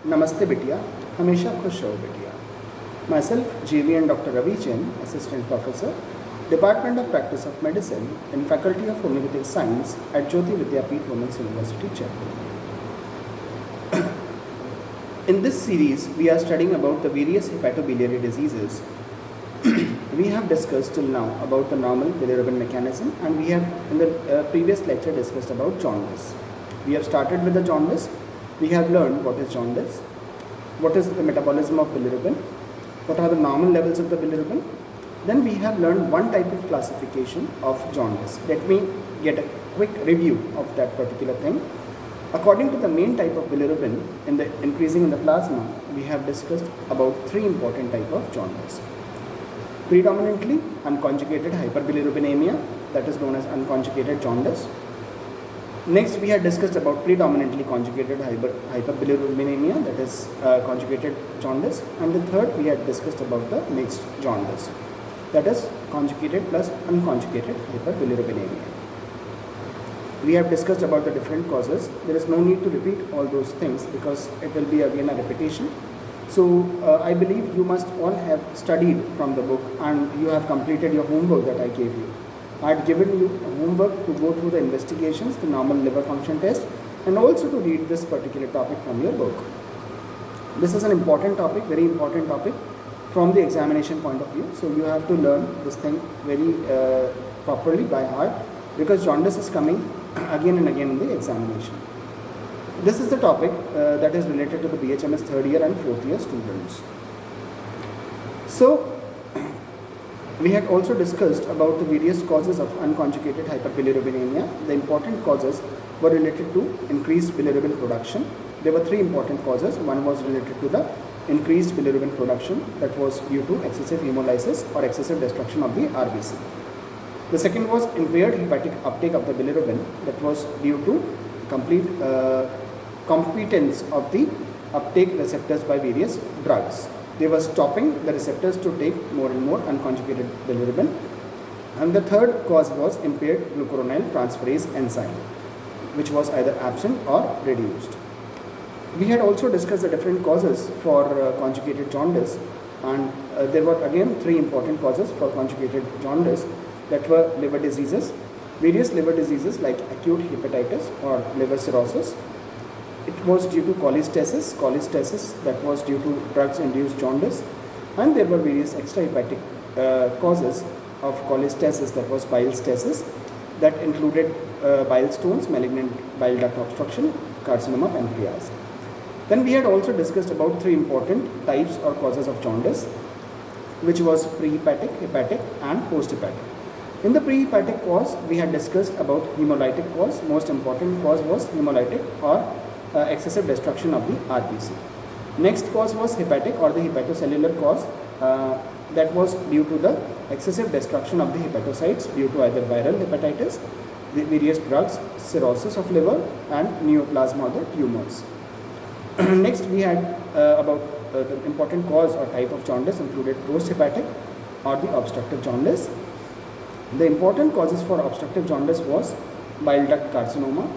नमस्ते बिटिया, हमेशा खुश रहो बिटिया. Myself, JV and Dr. Ravi Jain, Assistant Professor, Department of Practice of Medicine in Faculty of Homeopathic Science at Jyoti Vidyapeeth Women's University, Jaipur. In this series, we are studying about the various hepatobiliary diseases. We have discussed till now about the normal bilirubin mechanism, and we have in the previous lecture discussed about jaundice. We have started with the jaundice. We have learned what is jaundice, what is the metabolism of bilirubin, what are the normal levels of the bilirubin. Then we have learned one type of classification of jaundice. Let me get a quick review of that particular thing. According to the main type of bilirubin in the increasing in the plasma, we have discussed about three important types of jaundice. Predominantly unconjugated hyperbilirubinemia, that is known as unconjugated jaundice. Next, we had discussed about predominantly conjugated hyperbilirubinemia, that is conjugated jaundice. And the third, we had discussed about the mixed jaundice, that is conjugated plus unconjugated hyperbilirubinemia. We have discussed about the different causes. There is no need to repeat all those things because it will be again a repetition. So I believe you must all have studied from the book and you have completed your homework that I gave you. I had given you a homework to go through the investigations, the normal liver function test, and also to read this particular topic from your book. This is an important topic, very important topic from the examination point of view. So you have to learn this thing very properly by heart because jaundice is coming again and again in the examination. This is the topic that is related to the BHMS third year and fourth year students. So we had also discussed about the various causes of unconjugated hyperbilirubinemia. The important causes were related to increased bilirubin production. There were three important causes. One was related to the increased bilirubin production, that was due to excessive hemolysis or excessive destruction of the RBC. The second was impaired hepatic uptake of the bilirubin, that was due to complete competence of the uptake receptors by various drugs. They were stopping the receptors to take more and more unconjugated bilirubin. And the third cause was impaired glucuronide transferase enzyme, which was either absent or reduced. We had also discussed the different causes for conjugated jaundice, and there were again three important causes for conjugated jaundice, that were liver diseases, various liver diseases like acute hepatitis or liver cirrhosis. It was due to cholestasis that was due to drugs-induced jaundice, and there were various extrahepatic causes of cholestasis, that was bile stasis, that included bile stones, malignant bile duct obstruction, carcinoma pancreas. Then we had also discussed about three important types or causes of jaundice, which was prehepatic, hepatic, and posthepatic. In the prehepatic cause, we had discussed about hemolytic cause. Most important cause was hemolytic or excessive destruction of the RBC. Next cause was hepatic or the hepatocellular cause, that was due to the excessive destruction of the hepatocytes due to either viral hepatitis, the various drugs, cirrhosis of liver, and neoplasm or the tumors. Next we had about the important cause or type of jaundice included posthepatic or the obstructive jaundice. The important causes for obstructive jaundice was bile duct carcinoma,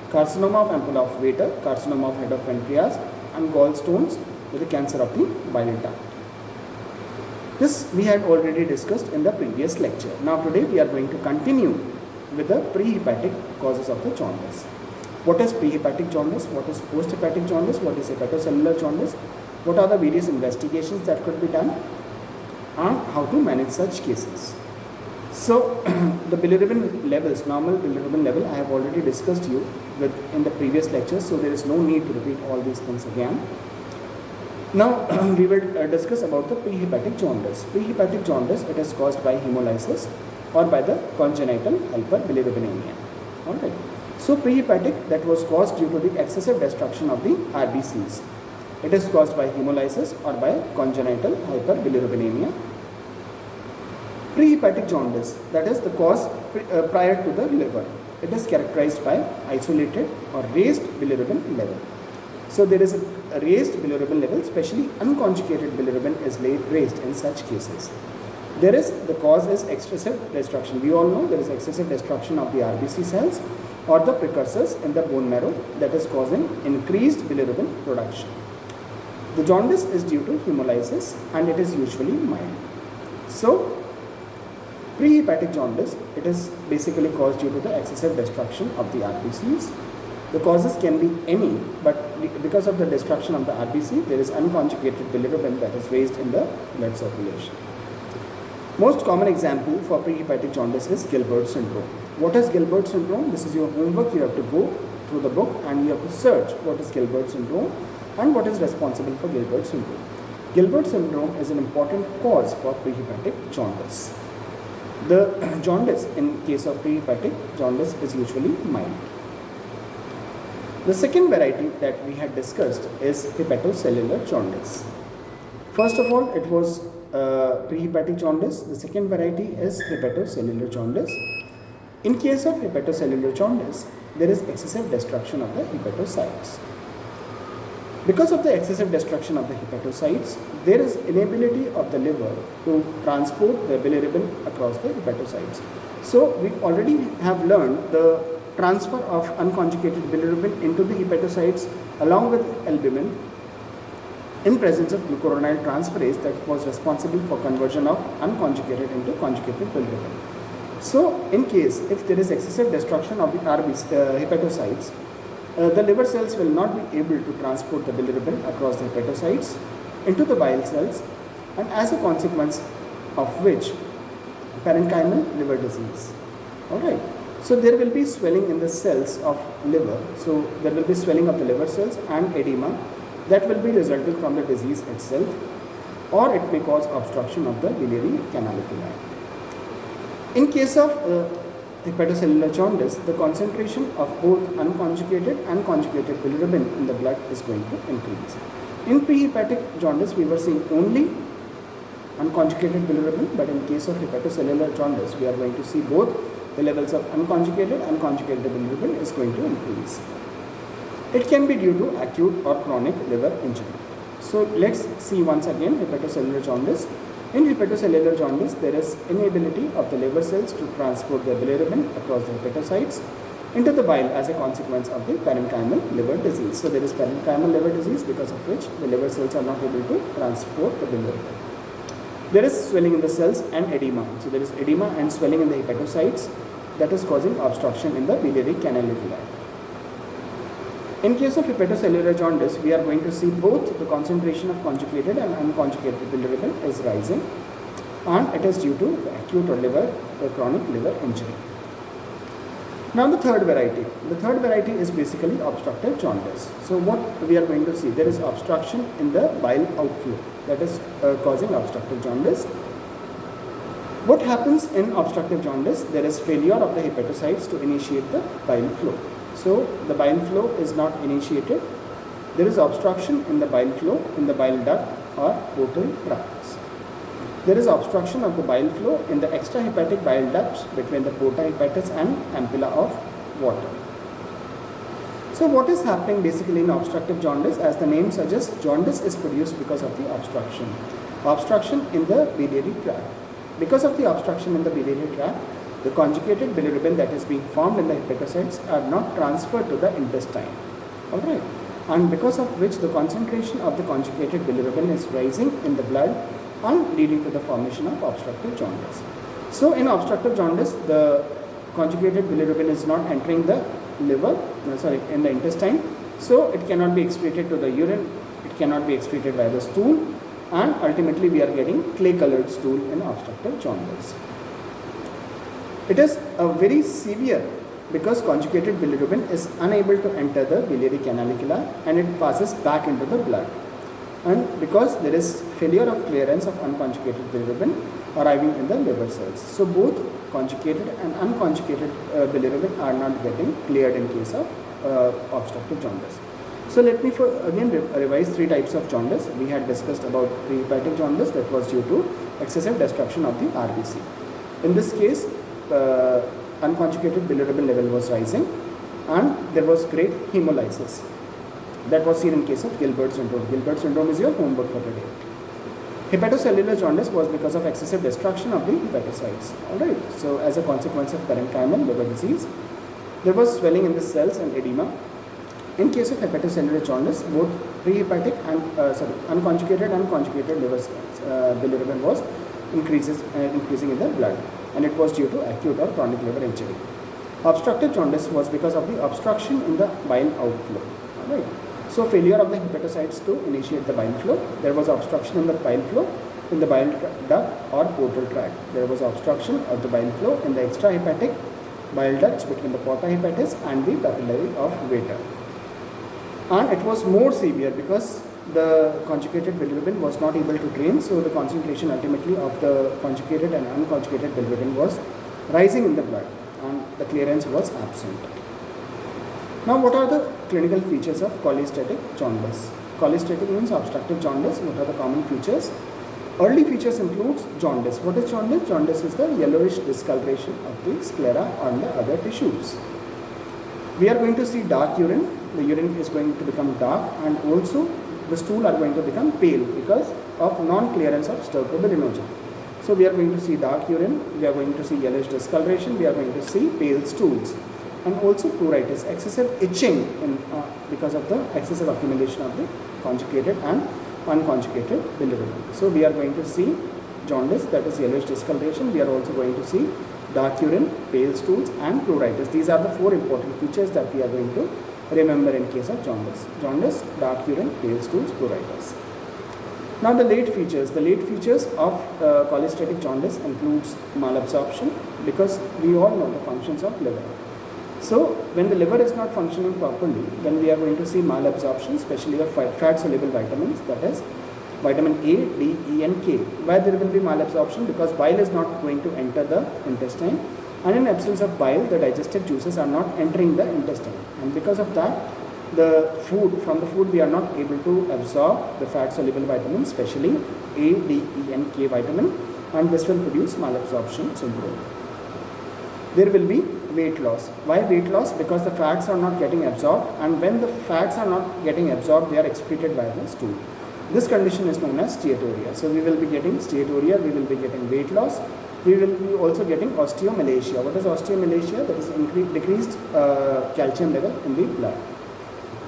carcinoma of ampulla of Vater, carcinoma of head of pancreas, and gallstones with the cancer of the bile duct. This we had already discussed in the previous lecture. Now today we are going to continue with the prehepatic causes of the jaundice. What is prehepatic jaundice? What is posthepatic jaundice? What is hepatocellular jaundice? What are the various investigations that could be done? And how to manage such cases? So the bilirubin levels, normal bilirubin level, I have already discussed you with in the previous lectures, so there is no need to repeat all these things again. Now we will discuss about the prehepatic jaundice. Prehepatic jaundice, it is caused by hemolysis or by the congenital hyperbilirubinemia. Alright. So prehepatic, that was caused due to the excessive destruction of the RBCs. It is caused by hemolysis or by congenital hyperbilirubinemia. Prehepatic jaundice, that is the cause prior to the liver. It is characterized by isolated or raised bilirubin level. So there is a raised bilirubin level, especially unconjugated bilirubin is raised in such cases. The cause is excessive destruction. We all know there is excessive destruction of the RBC cells or the precursors in the bone marrow that is causing increased bilirubin production. The jaundice is due to hemolysis and it is usually mild. So, prehepatic jaundice, it is basically caused due to the excessive destruction of the RBCs. The causes can be any, but because of the destruction of the RBC, there is unconjugated bilirubin that is raised in the blood circulation. Most common example for prehepatic jaundice is Gilbert syndrome. What is Gilbert syndrome? This is your homework. You have to go through the book and you have to search what is Gilbert syndrome and what is responsible for Gilbert syndrome. Gilbert syndrome is an important cause for prehepatic jaundice. The jaundice in case of prehepatic jaundice is usually mild. The second variety that we had discussed is hepatocellular jaundice. First of all, it was prehepatic jaundice. The second variety is hepatocellular jaundice. In case of hepatocellular jaundice, there is excessive destruction of the hepatocytes. Because of the excessive destruction of the hepatocytes, there is inability of the liver to transport the bilirubin across the hepatocytes. So we already have learned the transfer of unconjugated bilirubin into the hepatocytes along with albumin in presence of glucuronide transferase that was responsible for conversion of unconjugated into conjugated bilirubin. So in case if there is excessive destruction of the hepatocytes, the liver cells will not be able to transport the bilirubin across the hepatocytes into the bile cells, and as a consequence of which parenchymal liver disease. Alright. So there will be swelling in the cells of liver. So there will be swelling of the liver cells and edema that will be resulting from the disease itself, or it may cause obstruction of the biliary canaliculi. In case of hepatocellular jaundice, the concentration of both unconjugated and conjugated bilirubin in the blood is going to increase. In prehepatic jaundice, we were seeing only unconjugated bilirubin, but in case of hepatocellular jaundice, we are going to see both the levels of unconjugated and conjugated bilirubin is going to increase. It can be due to acute or chronic liver injury. So let's see once again hepatocellular jaundice. In hepatocellular jaundice, there is inability of the liver cells to transport the bilirubin across the hepatocytes into the bile as a consequence of the parenchymal liver disease. So there is parenchymal liver disease because of which the liver cells are not able to transport the bilirubin. There is swelling in the cells and edema. So there is edema and swelling in the hepatocytes that is causing obstruction in the biliary canaliculi. In case of hepatocellular jaundice, we are going to see both the concentration of conjugated and unconjugated bilirubin is rising, and it is due to the acute or chronic liver injury. Now the third variety. The third variety is basically obstructive jaundice. So what we are going to see, there is obstruction in the bile outflow that is causing obstructive jaundice. What happens in obstructive jaundice? There is failure of the hepatocytes to initiate the bile flow. So the bile flow is not initiated. There is obstruction in the bile flow in the bile duct or portal tracts. There is obstruction of the bile flow in the extrahepatic bile ducts between the porta hepatis and ampulla of water. So what is happening basically in obstructive jaundice? As the name suggests, jaundice is produced because of the obstruction. Obstruction in the biliary tract. Because of the obstruction in the biliary tract, the conjugated bilirubin that is being formed in the hepatocytes are not transferred to the intestine. Alright. And because of which the concentration of the conjugated bilirubin is rising in the blood and leading to the formation of obstructive jaundice. So in obstructive jaundice, the conjugated bilirubin is not entering the in the intestine. So it cannot be excreted to the urine, it cannot be excreted by the stool, and ultimately we are getting clay colored stool in obstructive jaundice. It is a very severe because conjugated bilirubin is unable to enter the biliary canaliculi and it passes back into the blood. And because there is failure of clearance of unconjugated bilirubin arriving in the liver cells. So both conjugated and unconjugated bilirubin are not getting cleared in case of obstructive jaundice. So let me again revise three types of jaundice. We had discussed about prehepatic jaundice that was due to excessive destruction of the RBC. In this case, unconjugated bilirubin level was rising and there was great hemolysis. That was seen in case of Gilbert syndrome. Gilbert syndrome is your homework for today. Hepatocellular jaundice was because of excessive destruction of the hepatocytes. Alright, so as a consequence of parenchymal liver disease, there was swelling in the cells and edema. In case of hepatocellular jaundice, both Prehepatic and unconjugated and conjugated liver bilirubin was increasing in the blood, and it was due to acute or chronic liver injury. Obstructive jaundice was because of the obstruction in the bile outflow. Right. So failure of the hepatocytes to initiate the bile flow. There was obstruction in the bile flow in the bile duct or portal tract. There was obstruction of the bile flow in the extrahepatic bile ducts between the porta hepatis and the papillary of Vater. And it was more severe because the conjugated bilirubin was not able to drain, so the concentration ultimately of the conjugated and unconjugated bilirubin was rising in the blood and the clearance was absent. Now, what are the clinical features of cholestatic jaundice? Cholestatic means obstructive jaundice. What are the common features? Early features includes jaundice. What is jaundice? Jaundice is the yellowish discoloration of the sclera on the other tissues. We are going to see dark urine. The urine is going to become dark, and also the stool are going to become pale because of non-clearance of stercobilinogen. So we are going to see dark urine, we are going to see yellowish discoloration, we are going to see pale stools, and also pruritus, excessive itching because of the excessive accumulation of the conjugated and unconjugated bilirubin. So we are going to see jaundice, that is yellowish discoloration. We are also going to see dark urine, pale stools, and pruritus. These are the 4 important features that we are going to remember in case of jaundice. Jaundice, dark urine, pale stools, pruritus. Now the late features. The late features of cholestatic jaundice includes malabsorption, because we all know the functions of liver. So when the liver is not functioning properly, then we are going to see malabsorption, especially of fat soluble vitamins, that is vitamin A, D, E and K. Why there will be malabsorption? Because bile is not going to enter the intestine, and in absence of bile, the digestive juices are not entering the intestine, and because of that, from the food we are not able to absorb the fat soluble vitamins, especially A, D, E and K vitamin, and this will produce malabsorption syndrome. There will be weight loss. Why weight loss? Because the fats are not getting absorbed, and when the fats are not getting absorbed, they are excreted by the stool. This condition is known as steatorrhea. So we will be getting steatorrhea, we will be getting weight loss, we will be also getting osteomalacia. What is osteomalacia? That is decreased calcium level in the blood.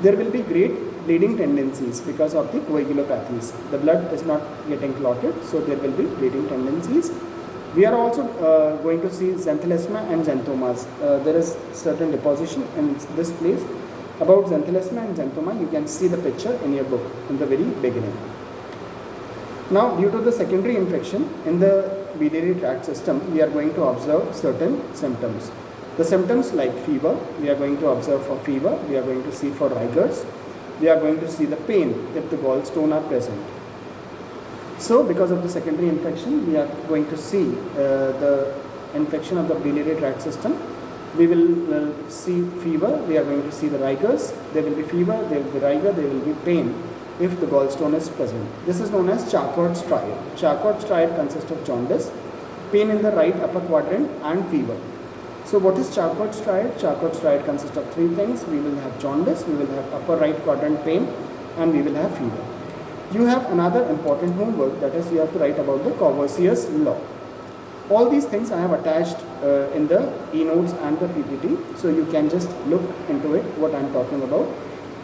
There will be great bleeding tendencies because of the coagulopathies. The blood is not getting clotted, so there will be bleeding tendencies. We are also going to see xanthelasma and xanthomas. There is certain deposition in this place. About xanthelasma and xanthoma, you can see the picture in your book in the very beginning. Now, due to the secondary infection in the biliary tract system, we are going to observe certain symptoms. The symptoms like fever, we are going to observe for fever, we are going to see for rigors, we are going to see the pain if the gallstone are present. So, because of the secondary infection, we are going to see the infection of the biliary tract system. We will see fever, we are going to see the rigors, there will be fever, there will be rigor, there will be pain if the gallstone is present. This is known as Charcot's triad. Charcot's triad consists of jaundice, pain in the right upper quadrant and fever. So what is Charcot's triad? Charcot's triad consists of 3 things. We will have jaundice, we will have upper right quadrant pain, and we will have fever. You have another important homework, that is you have to write about the Courvoisier's law. All these things I have attached in the e-notes and the PPT, so you can just look into it, what I am talking about.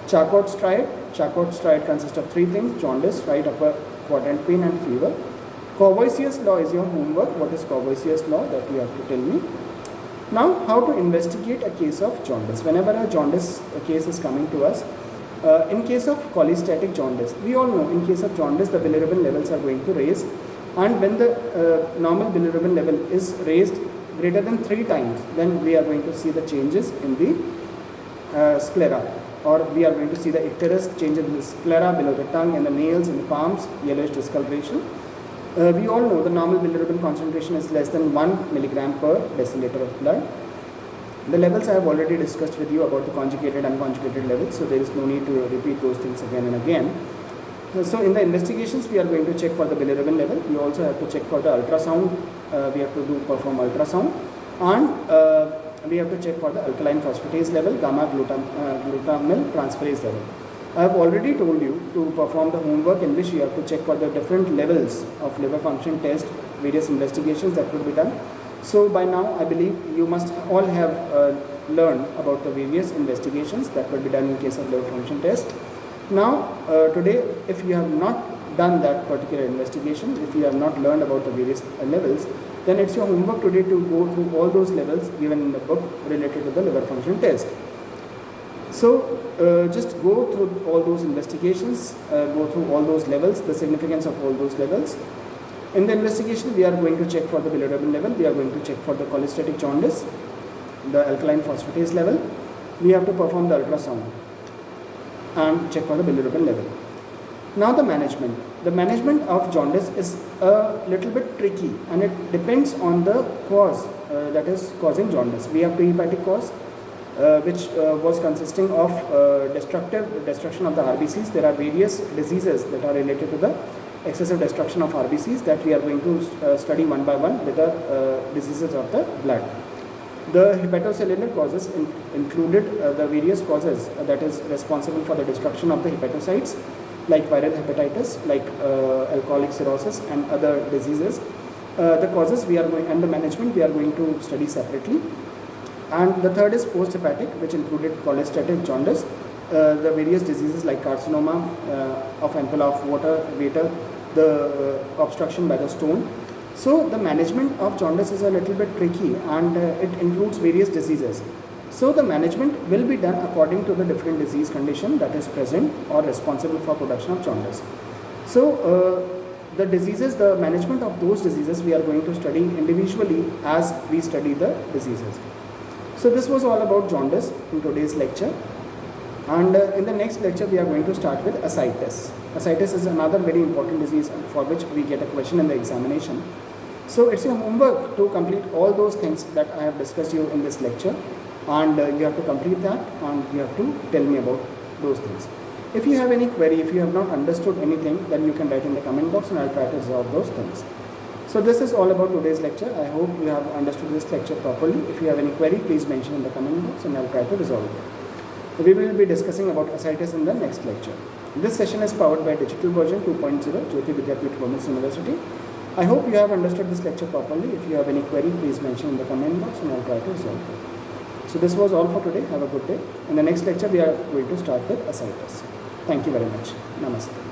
Charcot's triad. Charcot's triad consists of 3 things: jaundice, right upper quadrant pain and fever. Courvoisier's law is your homework. What is Courvoisier's law? That you have to tell me. Now, how to investigate a case of jaundice? Whenever a jaundice case is coming to us, in case of cholestatic jaundice, we all know in case of jaundice the bilirubin levels are going to raise, and when the normal bilirubin level is raised greater than 3 times, then we are going to see the changes in the sclera, or we are going to see the icterus, change in the sclera, below the tongue, in the nails, in the palms, yellowish discoloration. We all know the normal bilirubin concentration is less than 1 milligram per deciliter of blood. The levels I have already discussed with you about the conjugated and unconjugated levels, so there is no need to repeat those things again and again. So in the investigations, we are going to check for the bilirubin level. We also have to check for the ultrasound. We have to perform ultrasound, and we have to check for the alkaline phosphatase level, gamma glutamyl transferase level. I have already told you to perform the homework in which you have to check for the different levels of liver function test, various investigations that could be done. So by now, I believe you must all have learned about the various investigations that could be done in case of liver function test. Now, today, if you have not done that particular investigation, if you have not learned about the various levels, then it's your homework today to go through all those levels given in the book related to the liver function test. So, just go through all those investigations, go through all those levels, the significance of all those levels. In the investigation, we are going to check for the bilirubin level, we are going to check for the cholestatic jaundice, the alkaline phosphatase level, we have to perform the ultrasound and check for the bilirubin level. Now the management. The management of jaundice is a little bit tricky and it depends on the cause that is causing jaundice. We have prehepatic cause which was consisting of destruction of the RBCs. There are various diseases that are related to the excessive destruction of RBCs that we are going to study one by one with the diseases of the blood. The hepatocellular causes included the various causes that is responsible for the destruction of the hepatocytes, like viral hepatitis, like alcoholic cirrhosis and other diseases. The causes we are going and the management we are going to study separately. And the third is post-hepatic, which included cholestatic jaundice, the various diseases like carcinoma of ampulla of water, the obstruction by the stone. So the management of jaundice is a little bit tricky and it includes various diseases. So the management will be done according to the different disease condition that is present or responsible for production of jaundice. So the diseases, the management of those diseases we are going to study individually as we study the diseases. So this was all about jaundice in today's lecture. And in the next lecture we are going to start with ascites. Ascites is another very important disease for which we get a question in the examination. So it's your homework to complete all those things that I have discussed you in this lecture, and you have to complete that and you have to tell me about those things. If you have any query, if you have not understood anything, then you can write in the comment box and I'll try to resolve those things. So this is all about today's lecture. I hope you have understood this lecture properly. If you have any query, please mention in the comment box and I'll try to resolve it. We will be discussing about ascites in the next lecture. This session is powered by Digital Version 2.0, Jyoti Vidyapeeth Women's University. I hope you have understood this lecture properly. If you have any query, please mention in the comment box and I'll try to resolve it. So this was all for today. Have a good day. In the next lecture, we are going to start with ascites. Thank you very much. Namaste.